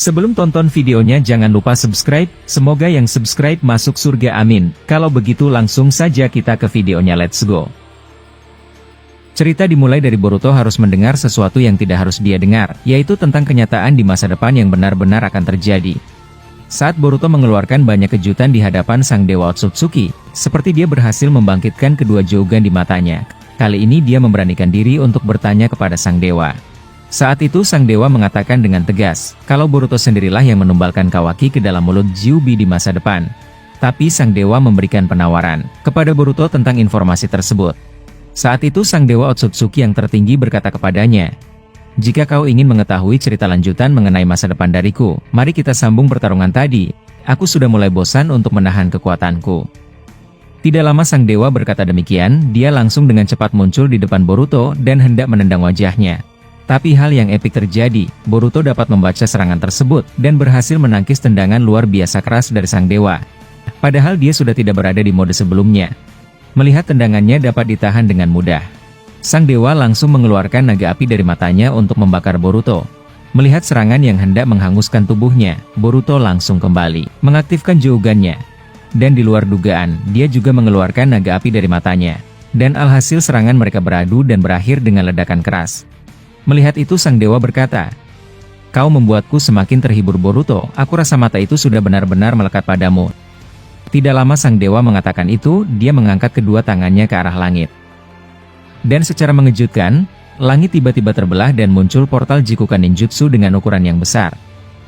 Sebelum tonton videonya jangan lupa subscribe, semoga yang subscribe masuk surga amin. Kalau begitu langsung saja kita ke videonya, let's go. Cerita dimulai dari Boruto harus mendengar sesuatu yang tidak harus dia dengar, yaitu tentang kenyataan di masa depan yang benar-benar akan terjadi. Saat Boruto mengeluarkan banyak kejutan di hadapan sang dewa Otsutsuki, seperti dia berhasil membangkitkan kedua Jougan di matanya. Kali ini dia memberanikan diri untuk bertanya kepada sang dewa. Saat itu sang dewa mengatakan dengan tegas, kalau Boruto sendirilah yang menumbalkan Kawaki ke dalam mulut Kyuubi di masa depan. Tapi sang dewa memberikan penawaran kepada Boruto tentang informasi tersebut. Saat itu sang dewa Otsutsuki yang tertinggi berkata kepadanya, "Jika kau ingin mengetahui cerita lanjutan mengenai masa depan dariku, mari kita sambung pertarungan tadi. Aku sudah mulai bosan untuk menahan kekuatanku." Tidak lama sang dewa berkata demikian, dia langsung dengan cepat muncul di depan Boruto dan hendak menendang wajahnya. Tapi hal yang epik terjadi, Boruto dapat membaca serangan tersebut dan berhasil menangkis tendangan luar biasa keras dari sang dewa. Padahal dia sudah tidak berada di mode sebelumnya. Melihat tendangannya dapat ditahan dengan mudah, sang dewa langsung mengeluarkan naga api dari matanya untuk membakar Boruto. Melihat serangan yang hendak menghanguskan tubuhnya, Boruto langsung kembali mengaktifkan Jougannya. Dan di luar dugaan, dia juga mengeluarkan naga api dari matanya. Dan alhasil serangan mereka beradu dan berakhir dengan ledakan keras. Melihat itu sang dewa berkata, "Kau membuatku semakin terhibur Boruto, aku rasa mata itu sudah benar-benar melekat padamu." Tidak lama sang dewa mengatakan itu, dia mengangkat kedua tangannya ke arah langit. Dan secara mengejutkan, langit tiba-tiba terbelah dan muncul portal Jikukan Ninjutsu dengan ukuran yang besar.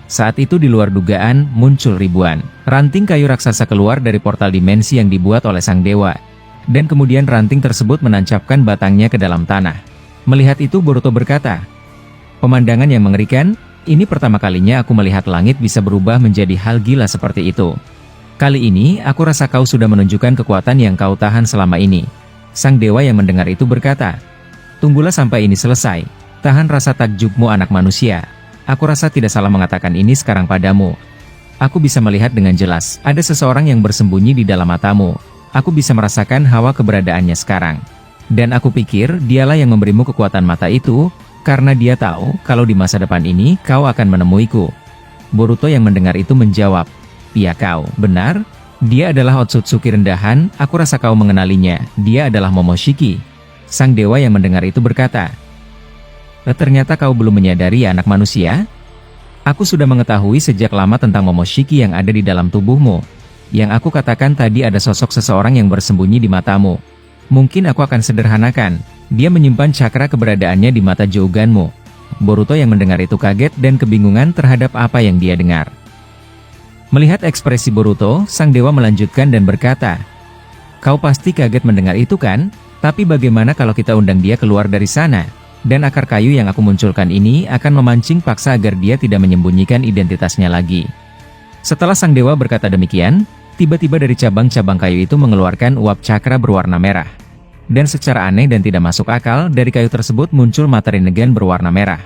Saat itu di luar dugaan, muncul ribuan ranting kayu raksasa keluar dari portal dimensi yang dibuat oleh sang dewa. Dan kemudian ranting tersebut menancapkan batangnya ke dalam tanah. Melihat itu Boruto berkata, "Pemandangan yang mengerikan, ini pertama kalinya aku melihat langit bisa berubah menjadi hal gila seperti itu. Kali ini, aku rasa kau sudah menunjukkan kekuatan yang kau tahan selama ini." Sang dewa yang mendengar itu berkata, "Tunggulah sampai ini selesai. Tahan rasa takjubmu anak manusia. Aku rasa tidak salah mengatakan ini sekarang padamu. Aku bisa melihat dengan jelas, ada seseorang yang bersembunyi di dalam matamu. Aku bisa merasakan hawa keberadaannya sekarang. Dan aku pikir dialah yang memberimu kekuatan mata itu, karena dia tahu kalau di masa depan ini kau akan menemuiku." Boruto yang mendengar itu menjawab, "Ya kau, benar? Dia adalah Otsutsuki rendahan, aku rasa kau mengenalinya, dia adalah Momoshiki." Sang dewa yang mendengar itu berkata, "Ternyata kau belum menyadari ya anak manusia? Aku sudah mengetahui sejak lama tentang Momoshiki yang ada di dalam tubuhmu. Yang aku katakan tadi ada sosok seseorang yang bersembunyi di matamu. Mungkin aku akan sederhanakan, dia menyimpan cakra keberadaannya di mata Jouganmu." Boruto yang mendengar itu kaget dan kebingungan terhadap apa yang dia dengar. Melihat ekspresi Boruto, sang dewa melanjutkan dan berkata, "Kau pasti kaget mendengar itu kan? Tapi bagaimana kalau kita undang dia keluar dari sana? Dan akar kayu yang aku munculkan ini akan memancing paksa agar dia tidak menyembunyikan identitasnya lagi." Setelah sang dewa berkata demikian, tiba-tiba dari cabang-cabang kayu itu mengeluarkan uap cakra berwarna merah. Dan secara aneh dan tidak masuk akal, dari kayu tersebut muncul mata Rinnegan berwarna merah.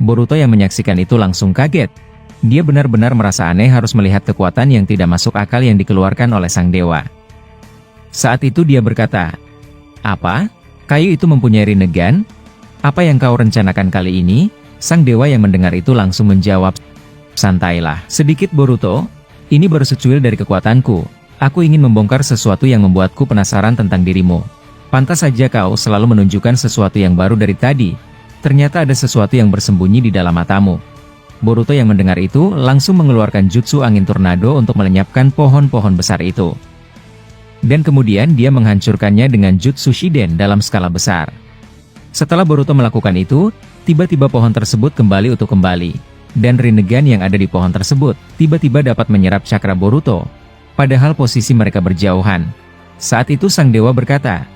Boruto yang menyaksikan itu langsung kaget. Dia benar-benar merasa aneh harus melihat kekuatan yang tidak masuk akal yang dikeluarkan oleh sang dewa. Saat itu dia berkata, "Apa? Kayu itu mempunyai Rinnegan? Apa yang kau rencanakan kali ini?" Sang dewa yang mendengar itu langsung menjawab, "Santailah sedikit Boruto. Ini baru secuil dari kekuatanku. Aku ingin membongkar sesuatu yang membuatku penasaran tentang dirimu. Pantas saja kau selalu menunjukkan sesuatu yang baru dari tadi. Ternyata ada sesuatu yang bersembunyi di dalam matamu." Boruto yang mendengar itu langsung mengeluarkan jutsu angin tornado untuk melenyapkan pohon-pohon besar itu. Dan kemudian dia menghancurkannya dengan jutsu Shiden dalam skala besar. Setelah Boruto melakukan itu, tiba-tiba pohon tersebut kembali utuh kembali. Dan Rinnegan yang ada di pohon tersebut, tiba-tiba dapat menyerap cakra Boruto. Padahal posisi mereka berjauhan. Saat itu sang dewa berkata,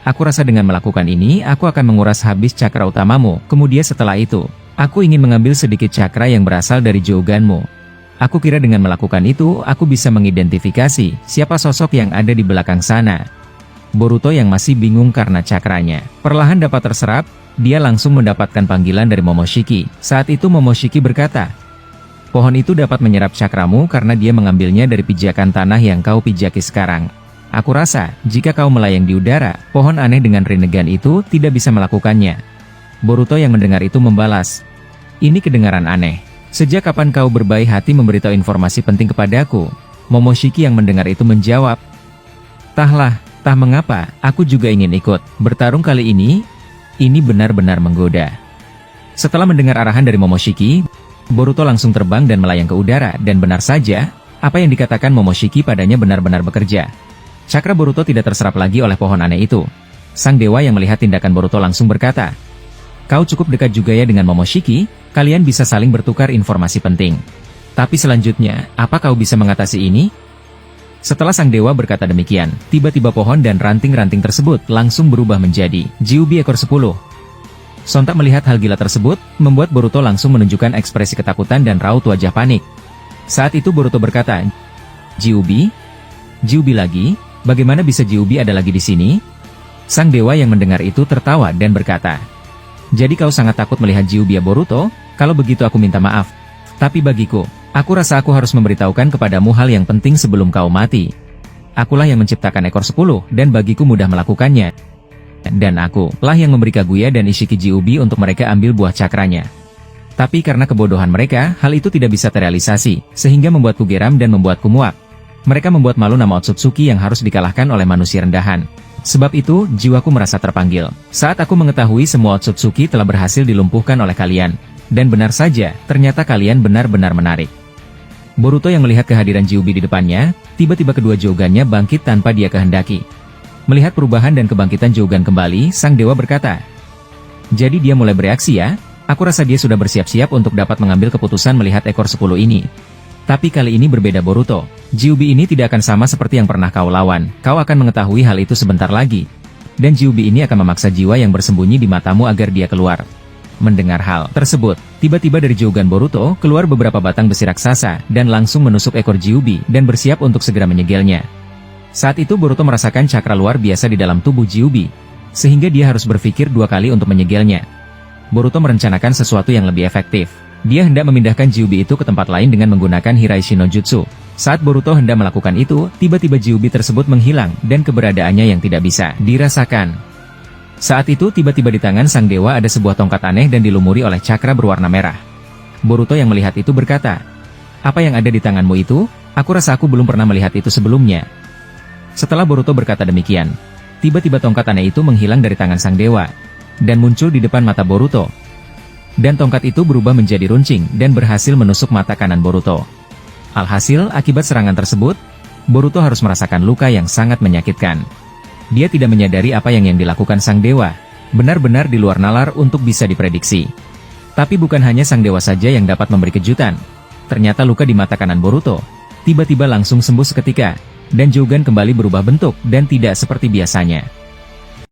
"Aku rasa dengan melakukan ini, aku akan menguras habis cakra utamamu. Kemudian setelah itu, aku ingin mengambil sedikit cakra yang berasal dari Jouganmu. Aku kira dengan melakukan itu, aku bisa mengidentifikasi siapa sosok yang ada di belakang sana." Boruto yang masih bingung karena cakranya perlahan dapat terserap, dia langsung mendapatkan panggilan dari Momoshiki. Saat itu Momoshiki berkata, "Pohon itu dapat menyerap cakramu karena dia mengambilnya dari pijakan tanah yang kau pijaki sekarang. Aku rasa, jika kau melayang di udara, pohon aneh dengan Rinnegan itu tidak bisa melakukannya." Boruto yang mendengar itu membalas, "Ini kedengaran aneh. Sejak kapan kau berbaik hati memberitahu informasi penting kepadaku? Momoshiki yang mendengar itu menjawab, Tah mengapa, aku juga ingin ikut bertarung kali ini benar-benar menggoda. Setelah mendengar arahan dari Momoshiki, Boruto langsung terbang dan melayang ke udara, dan benar saja, apa yang dikatakan Momoshiki padanya benar-benar bekerja. Cakra Boruto tidak terserap lagi oleh pohon aneh itu. Sang dewa yang melihat tindakan Boruto langsung berkata, kau cukup dekat juga ya dengan Momoshiki, kalian bisa saling bertukar informasi penting. Tapi selanjutnya, apa kau bisa mengatasi ini? Setelah sang dewa berkata demikian, tiba-tiba pohon dan ranting-ranting tersebut langsung berubah menjadi Gyuubi ekor 10. Sontak melihat hal gila tersebut, membuat Boruto langsung menunjukkan ekspresi ketakutan dan raut wajah panik. Saat itu Boruto berkata, Gyuubi? Gyuubi lagi? Bagaimana bisa Gyuubi ada lagi di sini? Sang dewa yang mendengar itu tertawa dan berkata, jadi kau sangat takut melihat Gyuubi ya Boruto? Kalau begitu aku minta maaf. Tapi bagiku, aku rasa aku harus memberitahukan kepadamu hal yang penting sebelum kau mati. Akulah yang menciptakan ekor 10, dan bagiku mudah melakukannya. Dan aku lah yang memberi Kaguya dan Ishiki Gyuubi untuk mereka ambil buah cakranya. Tapi karena kebodohan mereka, hal itu tidak bisa terrealisasi, sehingga membuatku geram dan membuatku muak. Mereka membuat malu nama Otsutsuki yang harus dikalahkan oleh manusia rendahan. Sebab itu, jiwaku merasa terpanggil. Saat aku mengetahui semua Otsutsuki telah berhasil dilumpuhkan oleh kalian. Dan benar saja, ternyata kalian benar-benar menarik. Boruto yang melihat kehadiran Gyuubi di depannya, tiba-tiba kedua Jougannya bangkit tanpa dia kehendaki. Melihat perubahan dan kebangkitan Jougan kembali, sang dewa berkata, jadi dia mulai bereaksi ya? Aku rasa dia sudah bersiap-siap untuk dapat mengambil keputusan melihat ekor 10 ini. Tapi kali ini berbeda Boruto. Gyuubi ini tidak akan sama seperti yang pernah kau lawan. Kau akan mengetahui hal itu sebentar lagi. Dan Gyuubi ini akan memaksa jiwa yang bersembunyi di matamu agar dia keluar. Mendengar hal tersebut, tiba-tiba dari Jougan Boruto keluar beberapa batang besi raksasa dan langsung menusuk ekor Gyuubi dan bersiap untuk segera menyegelnya. Saat itu Boruto merasakan cakra luar biasa di dalam tubuh Gyuubi, sehingga dia harus berpikir dua kali untuk menyegelnya. Boruto merencanakan sesuatu yang lebih efektif. Dia hendak memindahkan Gyuubi itu ke tempat lain dengan menggunakan Hiraishi no Jutsu. Saat Boruto hendak melakukan itu, tiba-tiba Gyuubi tersebut menghilang dan keberadaannya yang tidak bisa dirasakan. Saat itu tiba-tiba di tangan sang dewa ada sebuah tongkat aneh dan dilumuri oleh cakra berwarna merah. Boruto yang melihat itu berkata, apa yang ada di tanganmu itu? Aku rasa aku belum pernah melihat itu sebelumnya. Setelah Boruto berkata demikian, tiba-tiba tongkat aneh itu menghilang dari tangan sang dewa, dan muncul di depan mata Boruto. Dan tongkat itu berubah menjadi runcing, dan berhasil menusuk mata kanan Boruto. Alhasil, akibat serangan tersebut, Boruto harus merasakan luka yang sangat menyakitkan. Dia tidak menyadari apa yang dilakukan sang dewa, benar-benar di luar nalar untuk bisa diprediksi. Tapi bukan hanya sang dewa saja yang dapat memberi kejutan. Ternyata luka di mata kanan Boruto tiba-tiba langsung sembuh seketika, dan Jougan kembali berubah bentuk dan tidak seperti biasanya.